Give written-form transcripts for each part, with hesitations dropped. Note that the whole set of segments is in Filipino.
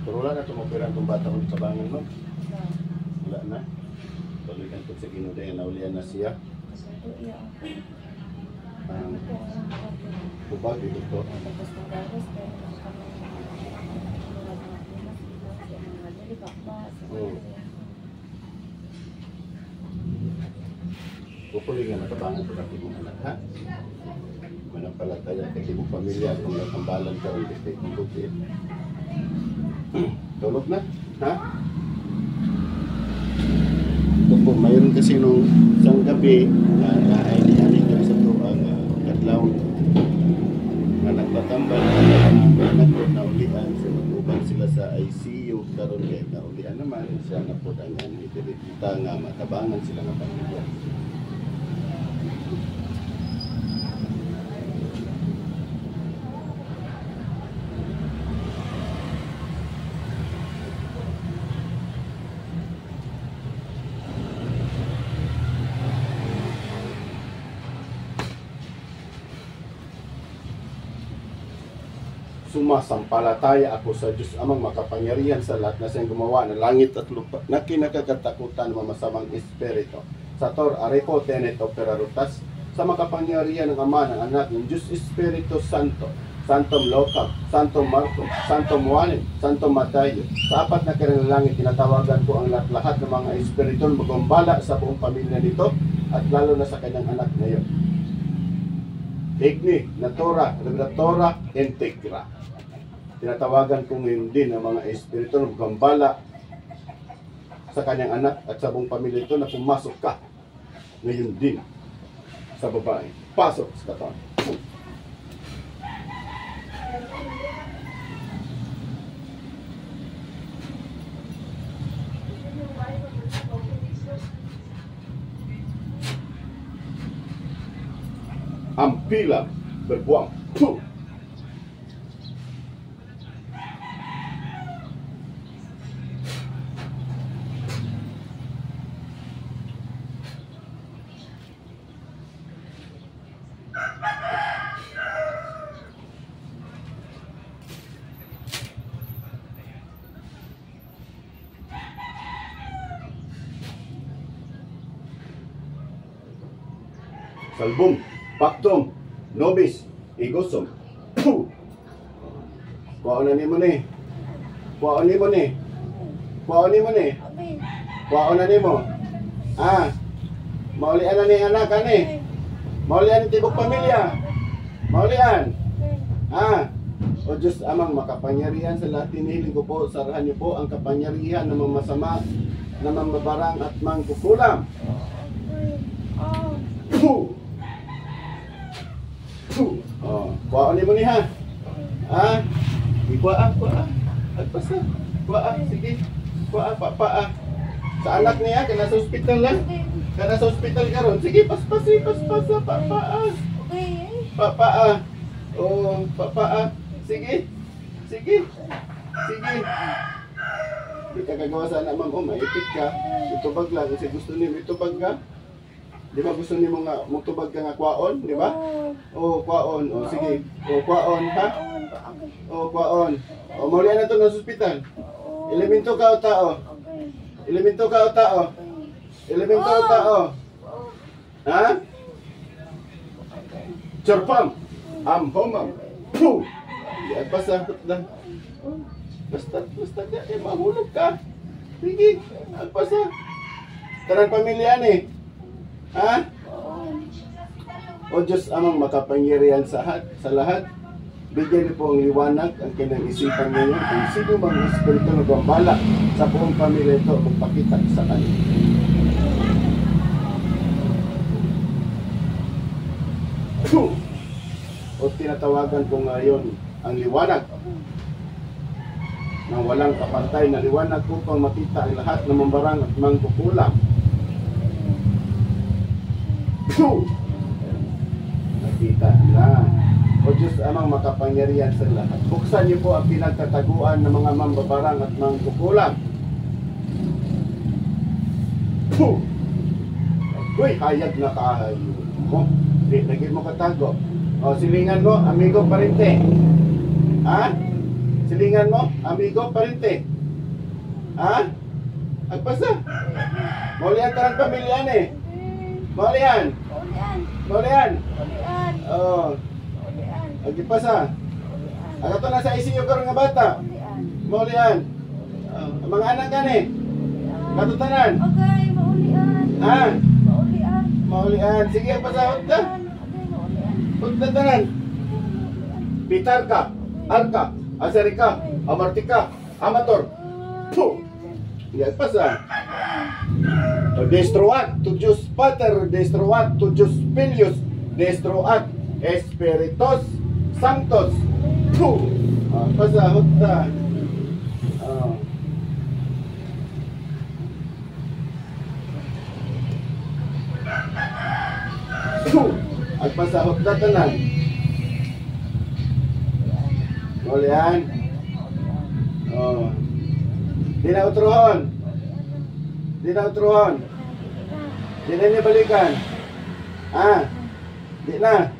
Pero wala na tumopera itong bata kung tabangan mo. Wala na. Tuloy ko sa ginuday, naulian na siya. Bubag, ito. Kukuling nga matabangan ko natin mga anak, ha? Manampalataya kay ibang pamilya kung natambalan ka rin kasi kukulit. Tulog na, ha? Ito po, mayroon kasi nung isang gabi na naayani ka sa tuwang kadlaw na nagtatambal na ulian sinutuban sila sa ICU karon kay naulian naman siya na po ang kita nga matabangan sila ng pamilya. Sumasampalataya ako sa Diyos amang makapangyarihan sa lahat na siyang gumawa ng langit at lupa na kinakagatakutan ng masamang espiritu. Sa Tor Arepo Tenet Operarutas, sa makapangyarihan ng Ama, ng Anak, ng Diyos Espiritu Santo, Santom Locam, Santom Marcom, Santom Juanem, Santom Matayo. Sa apat na kirangalangit, tinatawagan ko ang lahat ng mga espiritu magumbala sa buong pamilya nito at lalo na sa kanyang anak na iyon. Igni, Natura, Redatora, Integra. Tinatawagan ko ngayon din ang mga espiritu na gambala sa kanyang anak at sa buong pamilya ito na pumasok ka ngayon din sa babae. Pasok sa katawan. Ang pila berbuang. Salbong, Paktom, Nobis, Igosum. Kuhaan na ni mo ni. Kuhaan ni mo ni. Kuhaan ni mo ni. Kuhaan na ni mo. Maulian na ni anak ka ni. Maulian ni tibok pamilya. Maulian. O Diyos amang makapangyarihan sa lahat tinihiling ko po, sarahan niyo po ang kapangyarihan ng mga masama, na mambabarang at mangkukulam. Kuhaan ni mo ni ha. Kuhaan. Agpasa. Kuhaan. Sige. Kuhaan. Paa. Sa anak niya, kana sa hospital lang. Kana sa hospital karon. Sige, paspasi. Paspasa. Paa. Paa. Oh, paa. Sige. Sige. Sige. Di ka gagawa sana, ma'am. Maipit ka. Itubag lang. Kasi gusto niyo itubag ka. Di ba gusto niyo nga mutubag ka nga kwaon, di ba? Kwaon. Sige. Kwaon, ha? Kwaon. Maulian na ito ng hospital. Elemento ka o tao? Elemento ka o tao? Elemento o tao? Ha? Charpam. Homam. Puh! Yan pa sa lang. Basta ka, mahulog ka. Sige, agpasa. Karang pamilya ni. Ha? O Diyos amang makapangyarihan sa lahat, bigyan niyo po ang liwanag ang kanyang isipan ninyo kung sino mang espiritu na gambala sa buong pamilya ito magpakita sa kanya. O tinatawagan ko ngayon ang liwanag ng walang kapantay na liwanag upang makita ang lahat ng mambarang at mangkukulam. Nakita na. O Diyos amang makapangyarihan sa lahat, buksan niyo po ang pinagtataguan ng mga mambabarang at mangkukulam. Uy, hayag na kayo mo. Lagi mo katago. O silingan mo, amigo parente. Ha? Silingan mo, amigo, parente. Ha? Agpasa. Maulian tarang pamilyan eh. Maulian. Maulian. Oh. Agpasa. Agato na sa ICU karon nga bata. Maulian. Ang mga anak kan eh. Katutanan. Okay, maulian. Ha? Maulian. Maulian. Sige, agpasa. Hudda. Hudda tanan. Pitar ka. Arka. Asarika. Amartika. Amator. Puh. Hindi agpasa. Destruat tu Deus Pater, destruat tu Deus Filius, destruat Espiritus Sanctus. Puh. Agpasa. Hudda. Agpasahot na tanan. Maulian. Oh. Di na utruhon. Di na utruhon. Di na niya balikan. Di na.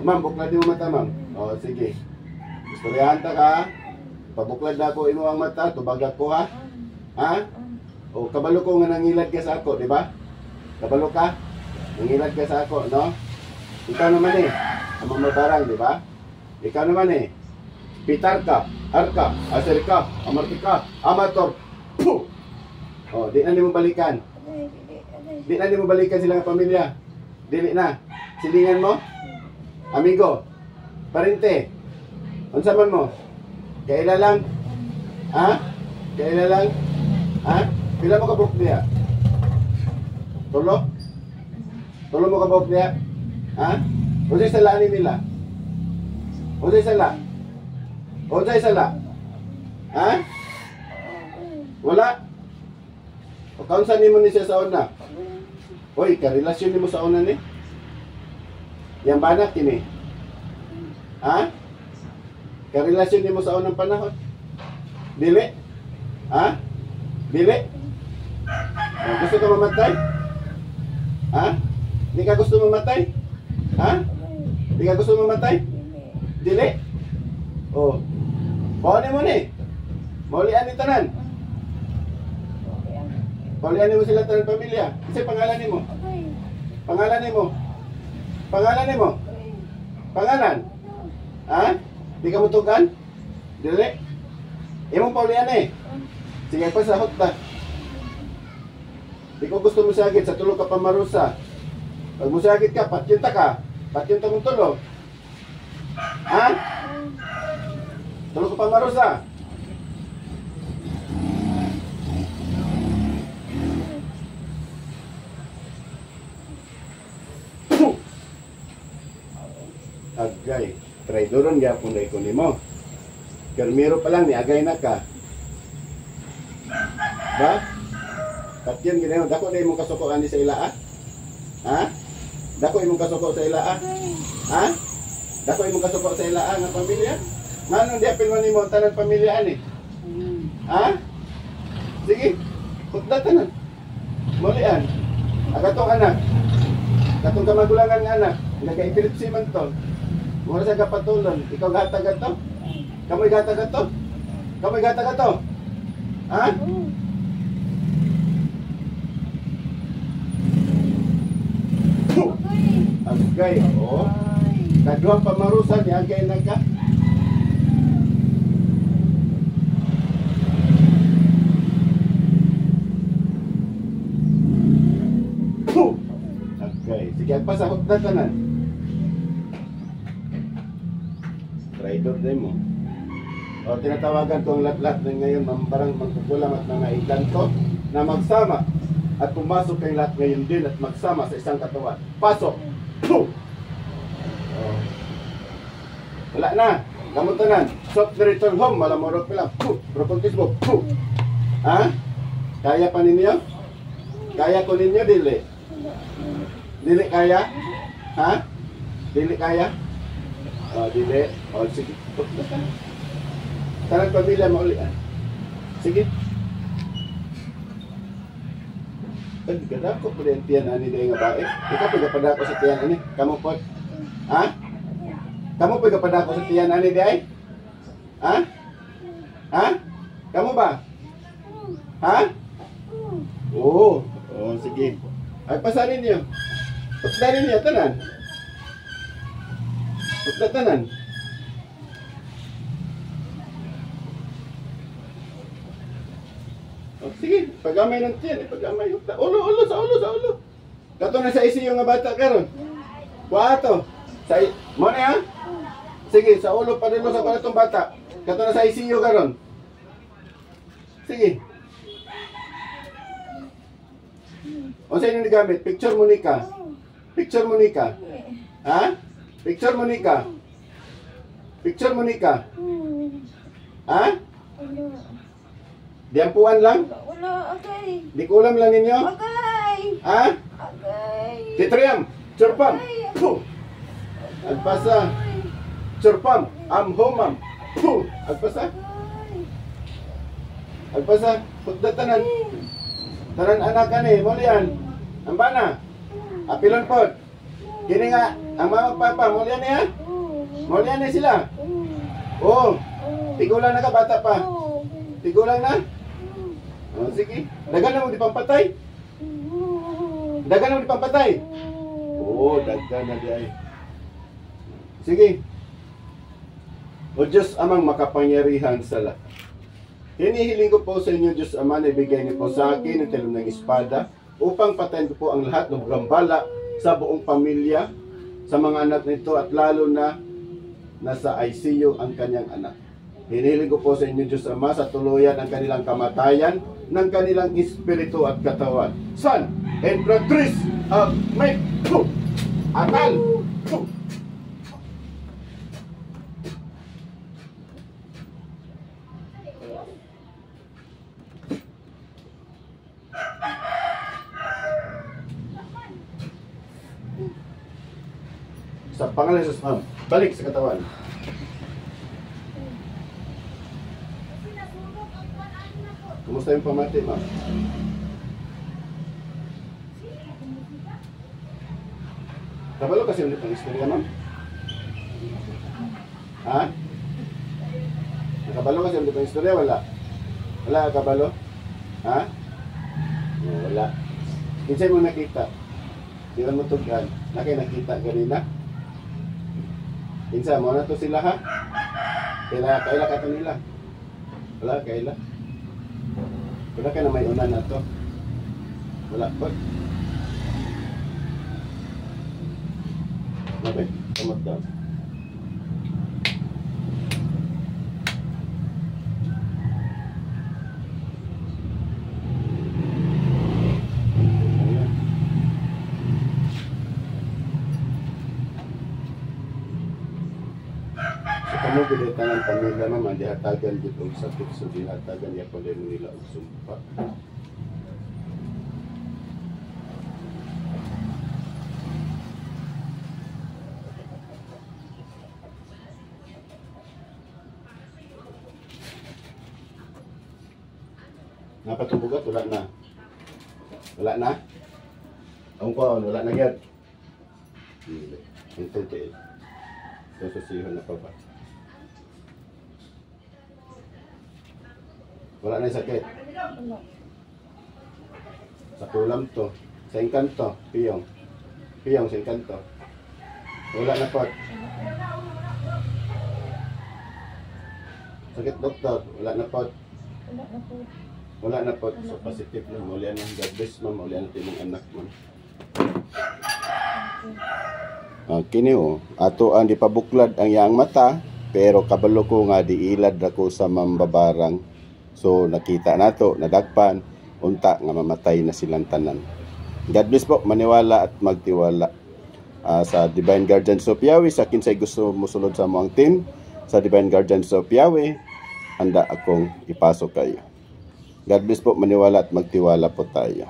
Ma'am, buklad mo mata, ma'am. Oh, sige. Istoryahan ta ka. Pabuklad na ako imo ang mata, tubagak ko ha. O kabalo ko nga nangilad ka sa ako, di ba? Kabalo ka? Nangilad ka sa ako, no? Ikaw naman eh, ang mga barang, di ba? Ikaw naman eh, pitar ka, arka, asir ka, amartika, amator, puh! O, di na mo balikan. Di na mo balikan silang pamilya. Dili na. Silingan mo, amigo, parente, unsa man mo? Kaila lang? Kaila lang? Pila mo ka buhok niya? Tulo? Tulo mo ka buhok niya? Unsay sala ni nila? Unsay sala? Unsay sala? Wala? O kaunsa nimo ni siya sa una? Oy, karelasyon nimo sa una ni? Yang banak kini? Karelasyon nimo sa unang panahon? Dili? Dili? Gusto ka mamatay? Di ka gusto mamatay? Di ka gusto mamatay? Dili? Oh. Paano mo ni? Maulian ni tanan? Maulian mo sila tanan pamilya? Kasi pangalan ni mo? Pangalan ni mo? Pangalan ni mo? Pangalan? Di ka mutugan? Dili? Imong paulian eh. Sige pa sa hotda. Di ko gusto mo sagit sa tulo ka pamarusa. Pag mo sagit ka, patyunta ka. Patyunta mong tulo. Tulo ka pamarusa. Agay. Traidoron gyapon na iko nimo. Karmiro pa lang ni agay na ka. Ba? Patyon ginayon, dako na imong kasuko ani sa ilaa? Dako imong kasuko sa ilaa? Dako imong kasuko sa ilaa nga pamilya? Nganong di apil man nimo ang tanan pamilya ani? Sige, hutda tanan. Mulian. Agatong anak. Katong kamagulangan nga anak, nagka-epilepsy man to. Mura sa kapatulon, ikaw gatag to? Kamoy gatag to? Kamoy gatag to? Agay, oo. Kaduang pamarusan ni agay na ka. Agay, sige, agpasahot na tanan. Traidor din mo. O, tinatawagan ko ang lat-lat na ngayon, parang magkukulam at mga ikanto na magsama at pumasok kay lahat ngayon din at magsama sa isang katawan. Pasok! Puh! Oh. Wala na! Gamutunan! Soft return home! Malamorot pa lang! Puh! Propuntismo! Puh! Kaya pa ninyo? Kaya ko ninyo, dili? Dili kaya? Dili kaya? Dili? Sige. Tarang pamilya maulian. Sige. Ay, gadako po din tiyan ani day nga bae. Ikaw pagapadako sa tiyan ani. Kamu po. Kamu pagapadako sa tiyan ani day? Ha? Kamu ba? Ha? Oo. Oh, sige. Ay, pasanin niyo. Pagdarin niyo, tanan. Pagdatanan. Oh, sige, pagamay ng tiyan, pagamay. Ulo, sa ulo. Kato na sa ICU nga bata karon. Kuha to. Mo na ha? Sige, sa ulo pa dilo sa kanatong bata. Kato na sa ICU karon. Sige. O sa inyo ni gamit? Picture Monica. Picture Monica. Ha? Picture Monica. Picture Monica. Ha? Diampuan lang? Wala, okay. Di kulam lang ninyo? Okay. Ha? Okay. Titriam. Churpam. Puh. Agpasa. Churpam. Amhomam. Puh. Agpasa. Agpasa. Pagdatanan. Tanan anak ka ni. Mulian. Ang bana. Apilon pod. Kini nga. Ang mama papa. Mulian niya. Mulian niya sila. Oo. Tigulang na ka bata pa. Tigulang na. Oh, sige. Dagan na mo di pampatay. Dagan na mo di pampatay. Oo, dagan na di ay. Sige. O Diyos amang makapangyarihan sa lahat. Hinihiling ko po sa inyo, Diyos Ama, na ibigay niyo po sa akin ang talong ng espada upang patayin ko po ang lahat ng gambala sa buong pamilya, sa mga anak nito at lalo na nasa ICU ang kanyang anak. Hinihiling ko po sa inyo, Diyos Ama, sa tuluyan ang kanilang kamatayan ng kanilang espiritu at katawan. Son, Emperadrice of Mexico, Atal, sa pangalan ng Jesus, ma'am, balik sa katawan. Kumusta yung pamati, ma'am? Kabalo kasi ulit ang istorya, ma'am? Ha? Nakabalo kasi ulit ang istorya, wala? Wala kabalo? Ha? Wala. Kinsay mo nakita? Di mo tugan. Nakay nakita ganina? Kinsa mo na to sila, ha? Kaila ka to nila. Wala, kaila. Wala ka na may unan na to. Wala po. Okay, kamot daw. Kamu bidetangan pamilya naman, dihatagan dito ang sakit, so dihatagan niya pala nila ang sumpa. Napatubugat, wala na. Wala na? Ang ko, wala na yan. Hindi. Sususihan na pa ba? Wala na yung sakit. Sa kulam to. Sa engkanto. Piyong. Piyong sa engkanto. Wala na po. Sakit doktor. Wala na po. Wala na po. So positive na. Muli na. God bless ma'am. Muli na timong anak ma'am. Kini ato ang dipabuklad ang iyang mata. Pero kabalo ko nga diilad ako sa mambabarang. So nakita nato, nadagpan, unta nga mamatay na silang tanan. God bless po, maniwala at magtiwala sa Divine Guardians of Yahweh. Sa kinsay gusto musulod sa mga team sa Divine Guardians of Yahweh, handa akong ipasok kayo. God bless po, maniwala at magtiwala po tayo.